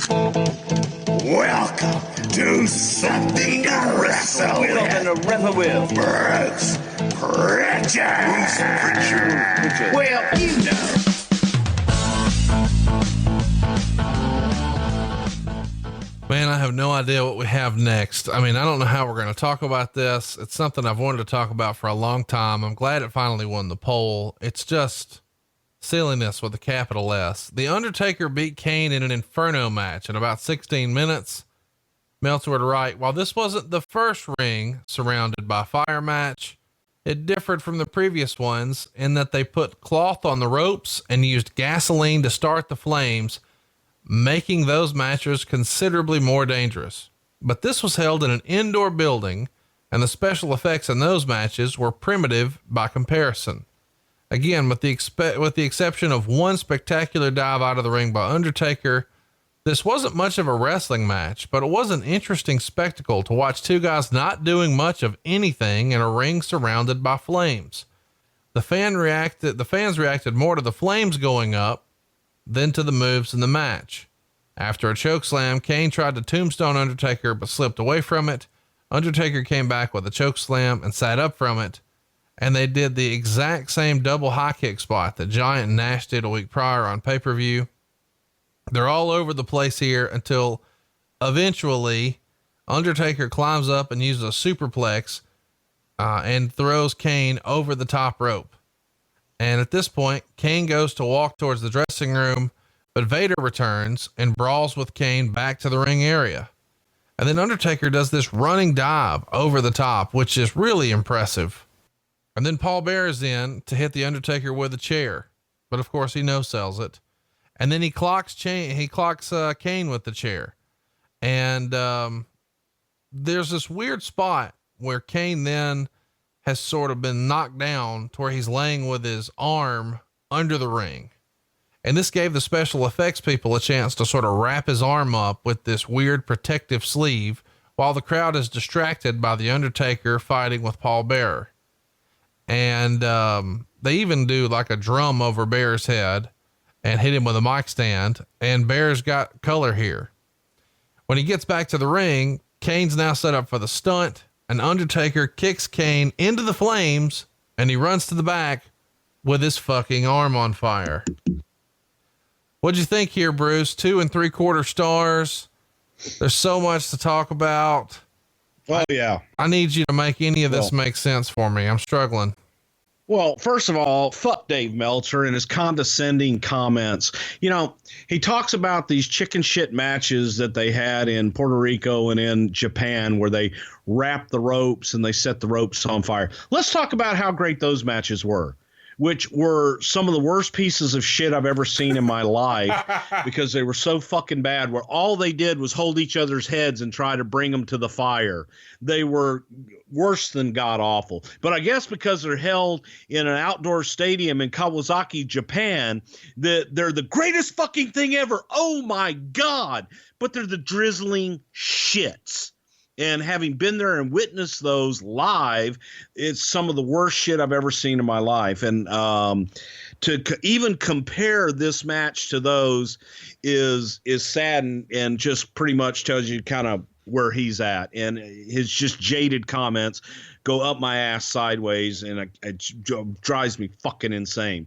Welcome to Something to Wrestle With. Something to Wrestle With. Bruce Prichard. Bruce Prichard. Well, you know. Man, I have no idea what we have next. I mean, I don't know how we're going to talk about this. It's something I've wanted to talk about for a long time. I'm glad it finally won the poll. It's just silliness with a capital S. The Undertaker beat Kane in an Inferno match in about 16 minutes. Meltzer would write, while this wasn't the first ring surrounded by fire match, it differed from the previous ones in that they put cloth on the ropes and used gasoline to start the flames, making those matches considerably more dangerous. But this was held in an indoor building, and the special effects in those matches were primitive by comparison. Again, with the exception of one spectacular dive out of the ring by Undertaker, this wasn't much of a wrestling match, but it was an interesting spectacle to watch two guys not doing much of anything in a ring surrounded by flames. The fans reacted more to the flames going up than to the moves in the match. After a chokeslam, Kane tried to tombstone Undertaker, but slipped away from it. Undertaker came back with a chokeslam and sat up from it. And they did the exact same double high kick spot that Giant and Nash did a week prior on pay-per-view. They're all over the place here until eventually Undertaker climbs up and uses a superplex, and throws Kane over the top rope. And at this point, Kane goes to walk towards the dressing room, but Vader returns and brawls with Kane back to the ring area. And then Undertaker does this running dive over the top, which is really impressive. And then Paul Bearer is in to hit the Undertaker with a chair, but of course he no-sells it. And then he clocks Kane with the chair. And, there's this weird spot where Kane then has sort of been knocked down to where he's laying with his arm under the ring. And this gave the special effects people a chance to sort of wrap his arm up with this weird protective sleeve while the crowd is distracted by the Undertaker fighting with Paul Bearer. And, they even do like a drum over Bearer's head and hit him with a mic stand, and Bearer's got color here. When he gets back to the ring, Kane's now set up for the stunt, and Undertaker kicks Kane into the flames, and he runs to the back with his fucking arm on fire. What'd you think here, Bruce? 2 3/4 stars. There's so much to talk about. Oh yeah. I need you to make any of this make sense for me. I'm struggling. Well, first of all, fuck Dave Meltzer and his condescending comments. You know, he talks about these chicken shit matches that they had in Puerto Rico and in Japan where they wrapped the ropes and they set the ropes on fire. Let's talk about how great those matches were, which were some of the worst pieces of shit I've ever seen in my life because they were so fucking bad, where all they did was hold each other's heads and try to bring them to the fire. They were worse than god awful. But I guess because they're held in an outdoor stadium in Kawasaki, Japan, they're the greatest fucking thing ever. Oh my God. But they're the drizzling shits. And having been there and witnessed those live, it's some of the worst shit I've ever seen in my life. And even compare this match to those is sad and just pretty much tells you kind of where he's at. And his just jaded comments go up my ass sideways, and it drives me fucking insane.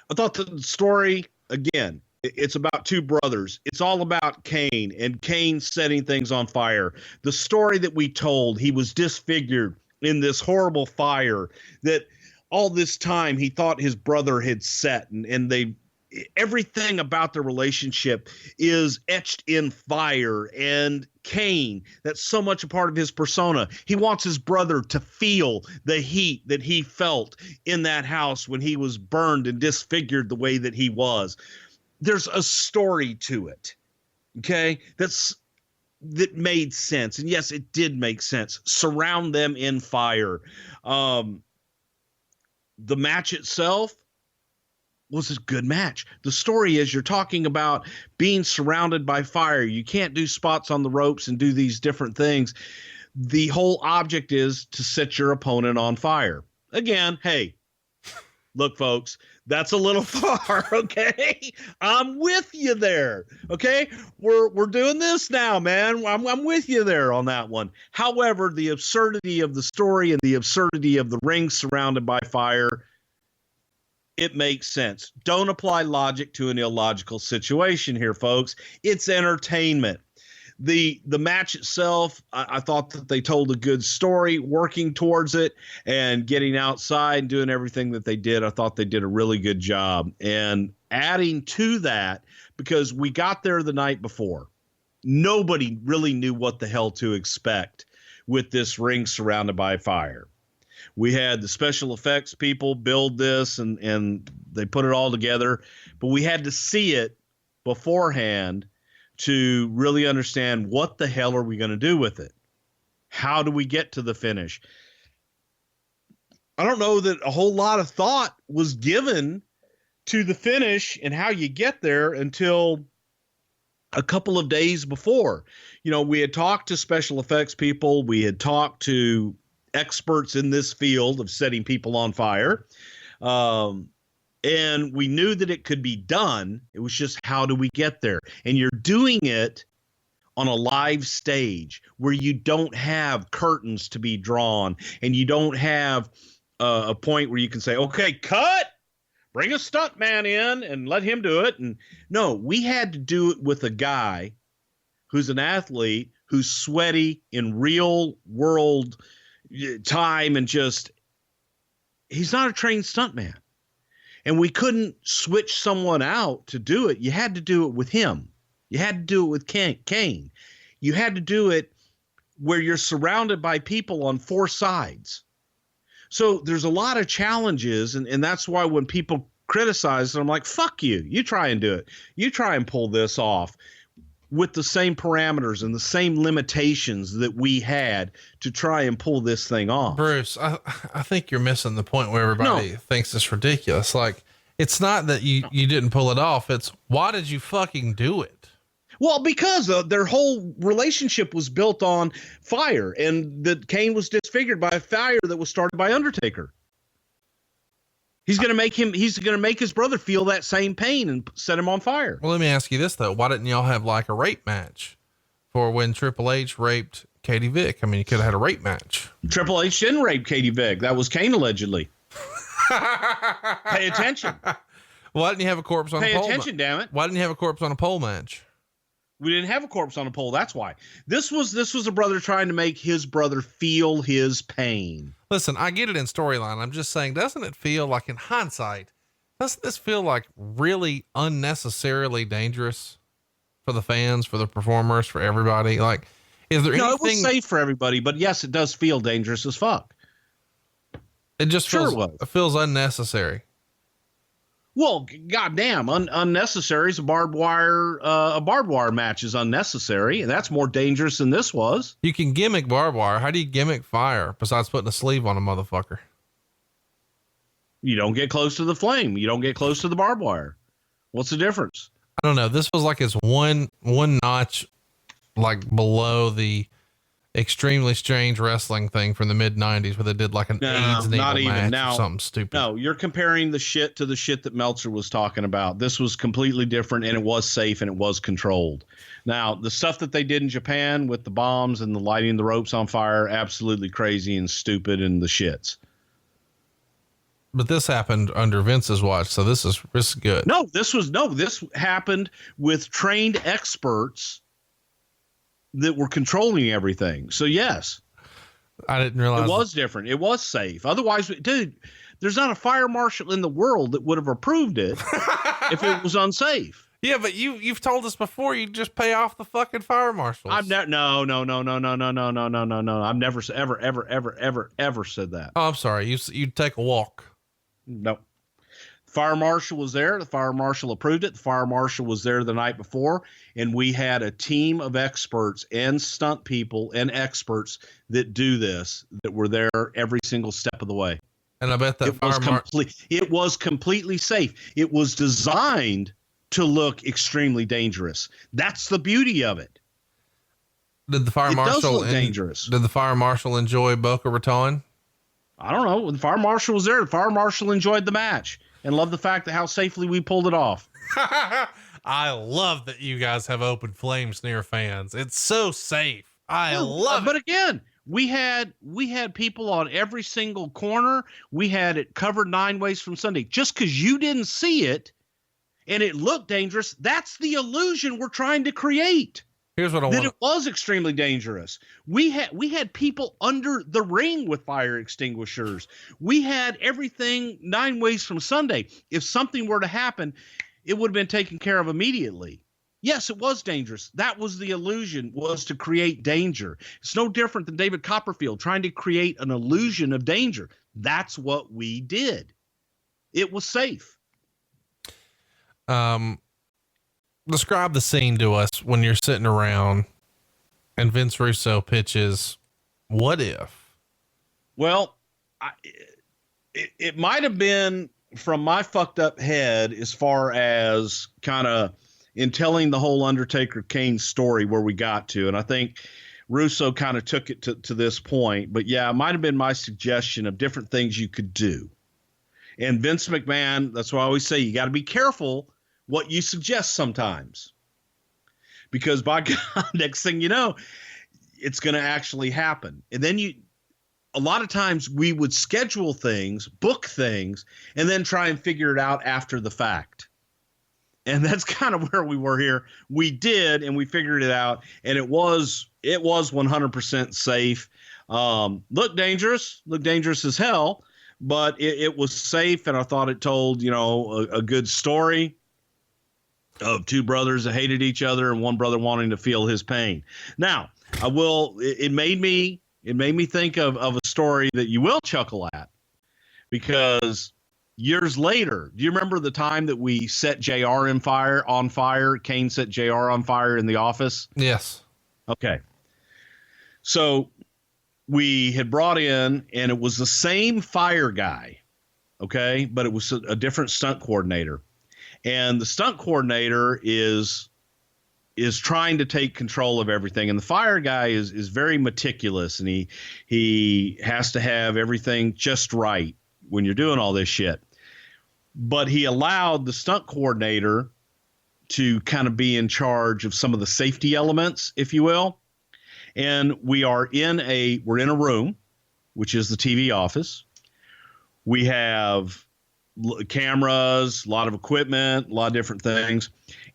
I thought the story, again, it's about two brothers. It's all about Kane and Kane setting things on fire. The story that we told, he was disfigured in this horrible fire that all this time he thought his brother had set, and everything about their relationship is etched in fire. And Kane, that's so much a part of his persona. He wants his brother to feel the heat that he felt in that house when he was burned and disfigured the way that he was. There's a story to it. Okay. That made sense. And yes, it did make sense. Surround them in fire. The match itself was a good match. The story is you're talking about being surrounded by fire. You can't do spots on the ropes and do these different things. The whole object is to set your opponent on fire. Again, hey, Look, folks, that's a little far. Okay. I'm with you there. Okay. We're doing this now, man. I'm with you there on that one. However, the absurdity of the story and the absurdity of the ring surrounded by fire, it makes sense. Don't apply logic to an illogical situation here, folks. It's entertainment. The match itself, I thought that they told a good story working towards it and getting outside and doing everything that they did. I thought they did a really good job. And adding to that, because we got there the night before, nobody really knew what the hell to expect with this ring surrounded by fire. We had the special effects people build this and they put it all together, but we had to see it beforehand to really understand what the hell are we going to do with it? How do we get to the finish? I don't know that a whole lot of thought was given to the finish and how you get there until a couple of days before. You know, we had talked to special effects people. We had talked to experts in this field of setting people on fire. And we knew that it could be done. It was just, how do we get there? And you're doing it on a live stage where you don't have curtains to be drawn and you don't have a point where you can say, okay, cut, bring a stunt man in and let him do it. And no, we had to do it with a guy who's an athlete, who's sweaty in real world time, and just, he's not a trained stunt man. And we couldn't switch someone out to do it. You had to do it with him. You had to do it with Kane. You had to do it where you're surrounded by people on four sides. So there's a lot of challenges. And that's why when people criticize it, I'm like, fuck you. You try and do it. You try and pull this off with the same parameters and the same limitations that we had to try and pull this thing off. Bruce, I think you're missing the point where everybody thinks it's ridiculous. Like, it's not that you didn't pull it off. It's, why did you fucking do it? Well, because their whole relationship was built on fire, and that Kane was disfigured by a fire that was started by Undertaker. He's going to make his brother feel that same pain and set him on fire. Well, let me ask you this though. Why didn't y'all have like a rape match for when Triple H raped Katie Vick? I mean, you could have had a rape match. Triple H didn't rape Katie Vick. That was Kane allegedly. Pay attention. Why didn't you have a corpse on a pole? Pay attention, damn it. Why didn't you have a corpse on a pole match? We didn't have a corpse on a pole. That's why. This was a brother trying to make his brother feel his pain. Listen, I get it in storyline. I'm just saying, doesn't it feel like, in hindsight, doesn't this feel like really unnecessarily dangerous for the fans, for the performers, for everybody? Like, is there anything? No, it was safe for everybody, but yes, it does feel dangerous as fuck. It just feels unnecessary. Well, goddamn, unnecessary is a barbed wire match is unnecessary, and that's more dangerous than this was. You can gimmick barbed wire. How do you gimmick fire besides putting a sleeve on a motherfucker? You don't get close to the flame. You don't get close to the barbed wire. What's the difference? I don't know. This was like his one notch, like below the extremely strange wrestling thing from the mid 90s where they did like an AIDS needle match or something stupid. No, you're comparing the shit to the shit that Meltzer was talking about. This was completely different, and it was safe and it was controlled. Now, the stuff that they did in Japan with the bombs and the lighting the ropes on fire, absolutely crazy and stupid and the shits. But this happened under Vince's watch, so this is good. This happened with trained experts that were controlling everything. So yes, I didn't realize it was different. It was safe. Otherwise, dude, there's not a fire marshal in the world that would have approved it if it was unsafe. Yeah, but you've told us before you just pay off the fucking fire marshals. No. I've never ever said that. Oh, I'm sorry. You'd take a walk. No. Fire marshal was there. The fire marshal approved it. The fire marshal was there the night before, and we had a team of experts and stunt people and experts that do this, that were there every single step of the way. And I bet that it was completely safe. It was designed to look extremely dangerous. That's the beauty of it. Did the fire marshal dangerous? Did the fire marshal enjoy Boca Raton? I don't know. The fire marshal was there. The fire marshal enjoyed the match and loved the fact that how safely we pulled it off. I love that you guys have open flames near fans. It's so safe. I love it. But again, we had people on every single corner. We had it covered 9 ways from Sunday. Just because you didn't see it and it looked dangerous, that's the illusion we're trying to create. Here's what I want. That it was extremely dangerous. We had people under the ring with fire extinguishers. We had everything 9 ways from Sunday. If something were to happen, it would have been taken care of immediately. Yes, it was dangerous. That was the illusion, was to create danger. It's no different than David Copperfield trying to create an illusion of danger. That's what we did. It was safe. Describe the scene to us when you're sitting around and Vince Russo pitches, "What if?" Well, it might have been from my fucked up head as far as kind of in telling the whole Undertaker Kane story where we got to. And I think Russo kind of took it to this point. But yeah, it might have been my suggestion of different things you could do. And Vince McMahon, that's why I always say you got to be careful what you suggest sometimes, because by God, next thing you know, it's going to actually happen. And then a lot of times we would schedule things, book things, and then try and figure it out after the fact. And that's kind of where we were here. We did, and we figured it out, and it was 100% safe. Looked dangerous as hell, but it was safe. And I thought it told, a good story of 2 brothers that hated each other and one brother wanting to feel his pain. Now, it made me think of a story that you will chuckle at, because years later, do you remember the time that we set JR on fire? Kane set JR on fire in the office? Yes. Okay. So we had brought in, and it was the same fire guy. Okay. But it was a different stunt coordinator. And the stunt coordinator is trying to take control of everything. And the fire guy is very meticulous, and he has to have everything just right when you're doing all this shit. But he allowed the stunt coordinator to kind of be in charge of some of the safety elements, if you will. And we're in a room, which is the TV office. We have cameras, a lot of equipment, a lot of different things.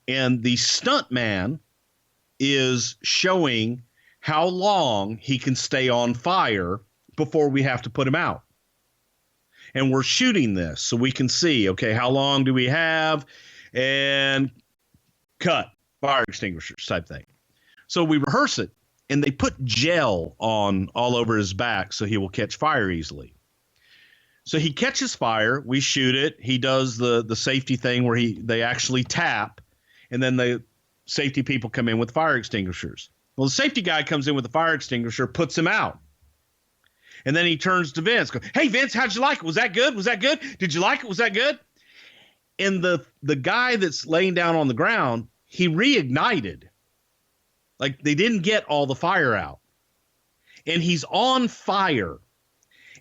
And the stunt man is showing how long he can stay on fire before we have to put him out. And we're shooting this so we can see, okay, how long do we have? And cut, fire extinguishers type thing. So we rehearse it, and they put gel on all over his back so he will catch fire easily. So he catches fire, we shoot it. He does the safety thing where they actually tap, and then the safety people come in with fire extinguishers. Well, the safety guy comes in with the fire extinguisher, puts him out. And then he turns to Vince, goes, "Hey, Vince, how'd you like it? Was that good? Was that good? Did you like it? Was that good?" And the guy that's laying down on the ground, he reignited. Like, they didn't get all the fire out. And he's on fire.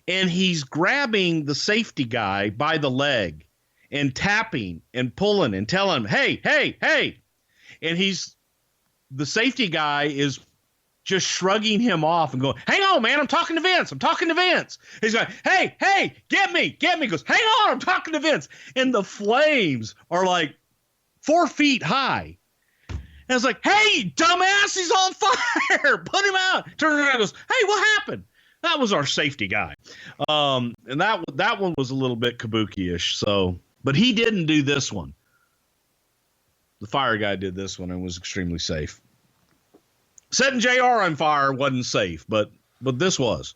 And he's grabbing the safety guy by the leg and tapping and pulling and telling him, "Hey, hey, hey." And the safety guy is just shrugging him off and going, "Hang on, man, I'm talking to Vince. I'm talking to Vince." He's like, "Hey, hey, get me." He goes, "Hang on, I'm talking to Vince." And the flames are like 4 feet high. And it's like, "Hey, dumbass, he's on fire. Put him out." Turns around and goes, "Hey, what happened?" That was our safety guy. And that one was a little bit kabuki-ish. So, but he didn't do this one. The fire guy did this one and was extremely safe. Setting JR on fire wasn't safe, but this was.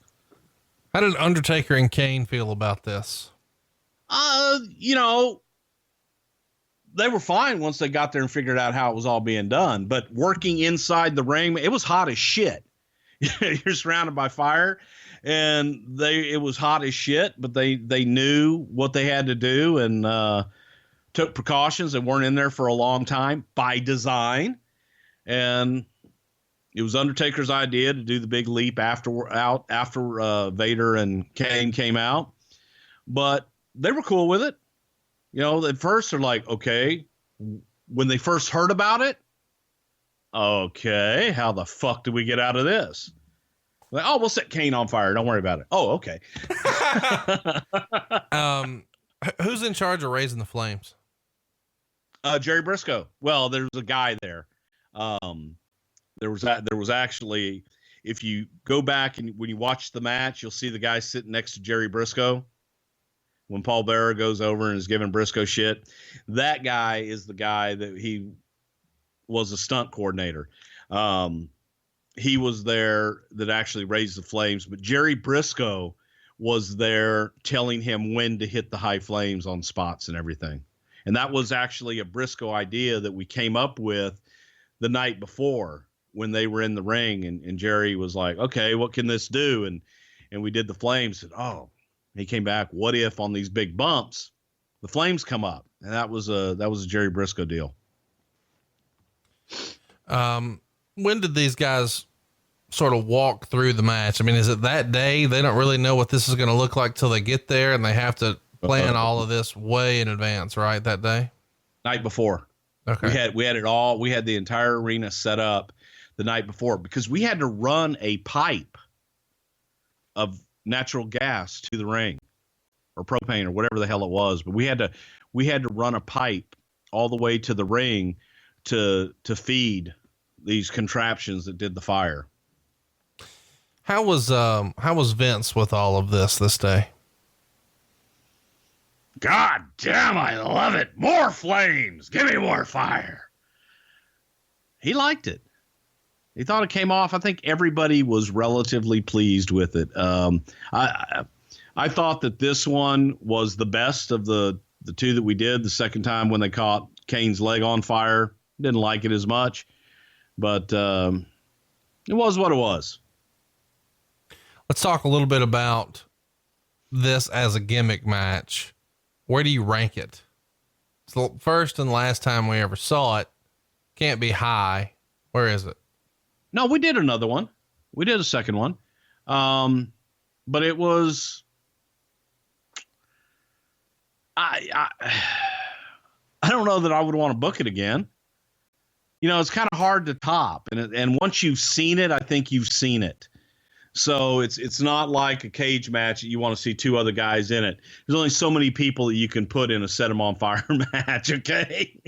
How did Undertaker and Kane feel about this? They were fine once they got there and figured out how it was all being done. But working inside the ring, it was hot as shit. You're surrounded by fire, and it was hot as shit, but they knew what they had to do and took precautions and weren't in there for a long time by design. And It was Undertaker's idea to do the big leap after Vader and Kane came out, but they were cool with it. You know, at first they're like, okay, when they first heard about it, okay, how the fuck do we get out of this? Like, oh, we'll set Kane on fire. Don't worry about it. Oh, okay. Who's in charge of raising the flames? Jerry Briscoe. Well, there's a guy there. There was actually, if you go back and when you watch the match, you'll see the guy sitting next to Jerry Briscoe. When Paul Bearer goes over and is giving Briscoe shit, that guy is the guy that he was a stunt coordinator. He was there that actually raised the flames, but Jerry Briscoe was there telling him when to hit the high flames on spots and everything. And that was actually a Briscoe idea that we came up with the night before when they were in the ring. And Jerry was like, okay, what can this do? And we did the flames. And, he came back. What if on these big bumps, the flames come up? And that was a Jerry Briscoe deal. When did these guys sort of walk through the match? I mean, is it that day? They don't really know what this is going to look like till they get there, and they have to plan all of this way in advance, right? That day? Night before. Okay. We had it all. We had the entire arena set up the night before because we had to run a pipe of natural gas to the ring or propane or whatever the hell it was. But we had to run a pipe all the way to the ring to feed these contraptions that did the fire. How was Vince with all of this day? God damn, I love it. More flames. Give me more fire. He liked it. He thought it came off. I think everybody was relatively pleased with it. I thought that this one was the best of the two that we did. The second time when they caught Kane's leg on fire, didn't like it as much, but it was what it was. Let's talk a little bit about this as a gimmick match. Where do you rank it? It's the first and last time we ever saw it. Can't be high. Where is it? No, we did another one. We did a second one. But it was, I don't know that I would want to book it again. You know, it's kind of hard to top, and once you've seen it, I think you've seen it. So it's not like a cage match that you want to see two other guys in it. There's only so many people that you can put in a set them on fire match. Okay.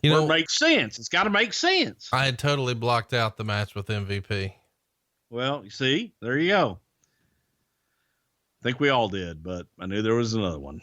You know, it makes sense. It's got to make sense. I had totally blocked out the match with MVP. Well, you see, there you go. I think we all did, but I knew there was another one.